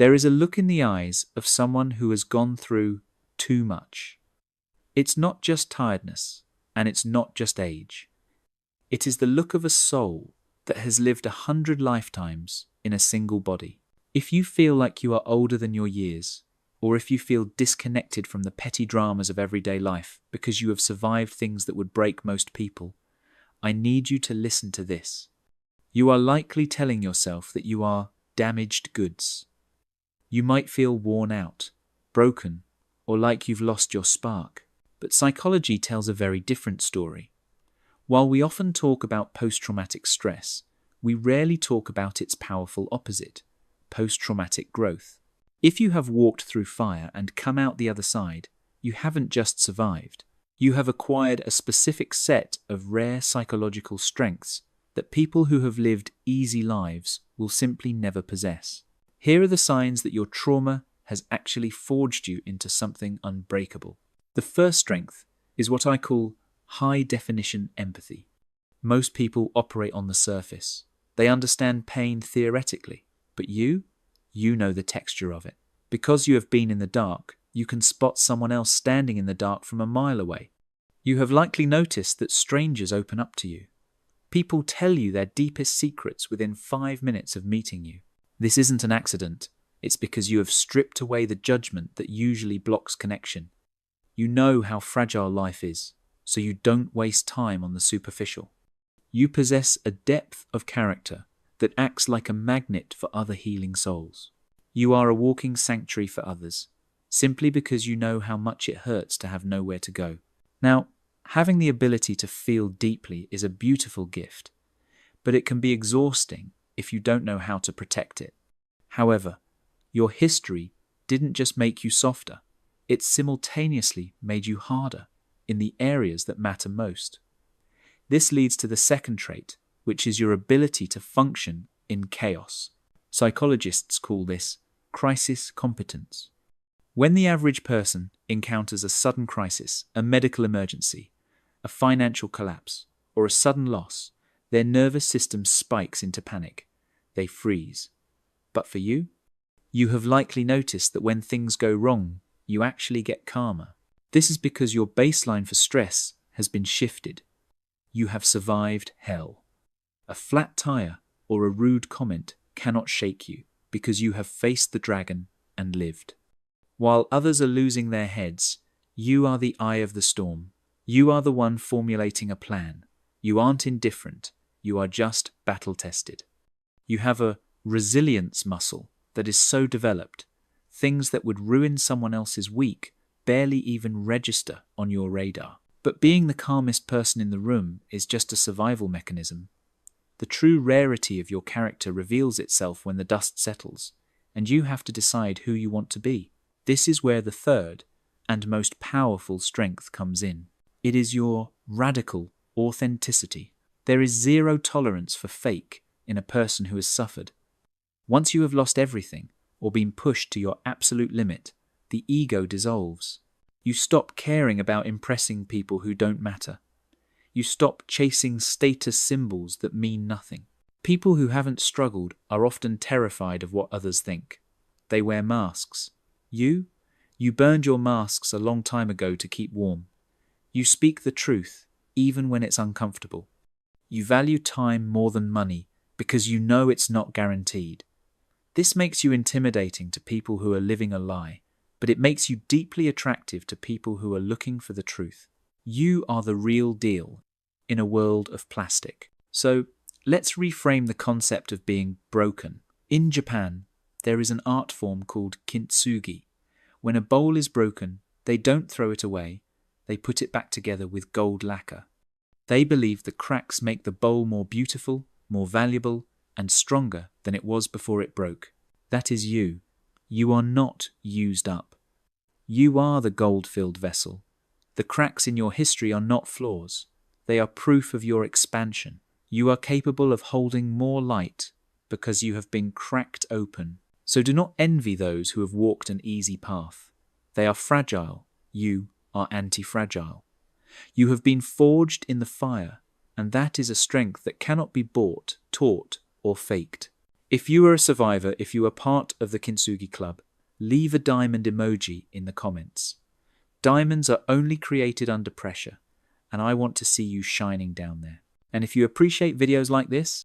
There is a look in the eyes of someone who has gone through too much. It's not just tiredness, and it's not just age. It is the look of a soul that has lived 100 lifetimes in a single body. If you feel like you are older than your years, or if you feel disconnected from the petty dramas of everyday life because you have survived things that would break most people, I need you to listen to this. You are likely telling yourself that you are damaged goods. You might feel worn out, broken, or like you've lost your spark. But psychology tells a very different story. While we often talk about post-traumatic stress, we rarely talk about its powerful opposite, post-traumatic growth. If you have walked through fire and come out the other side, you haven't just survived. You have acquired a specific set of rare psychological strengths that people who have lived easy lives will simply never possess. Here are the signs that your trauma has actually forged you into something unbreakable. The first strength is what I call high-definition empathy. Most people operate on the surface. They understand pain theoretically, but you know the texture of it. Because you have been in the dark, you can spot someone else standing in the dark from a mile away. You have likely noticed that strangers open up to you. People tell you their deepest secrets within 5 minutes of meeting you. This isn't an accident. It's because you have stripped away the judgment that usually blocks connection. You know how fragile life is, so you don't waste time on the superficial. You possess a depth of character that acts like a magnet for other healing souls. You are a walking sanctuary for others, simply because you know how much it hurts to have nowhere to go. Now, having the ability to feel deeply is a beautiful gift, but it can be exhausting if you don't know how to protect it. However, your history didn't just make you softer, it simultaneously made you harder in the areas that matter most. This leads to the second trait, which is your ability to function in chaos. Psychologists call this crisis competence. When the average person encounters a sudden crisis, a medical emergency, a financial collapse, or a sudden loss, their nervous system spikes into panic. They freeze. But for you, you have likely noticed that when things go wrong, you actually get calmer. This is because your baseline for stress has been shifted. You have survived hell. A flat tire or a rude comment cannot shake you because you have faced the dragon and lived. While others are losing their heads, you are the eye of the storm. You are the one formulating a plan. You aren't indifferent. You are just battle-tested. You have a resilience muscle that is so developed, things that would ruin someone else's week barely even register on your radar. But being the calmest person in the room is just a survival mechanism. The true rarity of your character reveals itself when the dust settles, and you have to decide who you want to be. This is where the third and most powerful strength comes in. It is your radical authenticity. There is zero tolerance for fake in a person who has suffered. Once you have lost everything or been pushed to your absolute limit, the ego dissolves. You stop caring about impressing people who don't matter. You stop chasing status symbols that mean nothing. People who haven't struggled are often terrified of what others think. They wear masks. You burned your masks a long time ago to keep warm. You speak the truth, even when it's uncomfortable. You value time more than money because you know it's not guaranteed. This makes you intimidating to people who are living a lie, but it makes you deeply attractive to people who are looking for the truth. You are the real deal in a world of plastic. So let's reframe the concept of being broken. In Japan, there is an art form called kintsugi. When a bowl is broken, they don't throw it away. They put it back together with gold lacquer. They believe the cracks make the bowl more beautiful, more valuable, and stronger than it was before it broke. That is you. You are not used up. You are the gold-filled vessel. The cracks in your history are not flaws. They are proof of your expansion. You are capable of holding more light because you have been cracked open. So do not envy those who have walked an easy path. They are fragile. You are anti-fragile. You have been forged in the fire, and that is a strength that cannot be bought, taught, or faked. If you are a survivor, if you are part of the Kintsugi Club, leave a diamond emoji in the comments. Diamonds are only created under pressure, and I want to see you shining down there. And if you appreciate videos like this,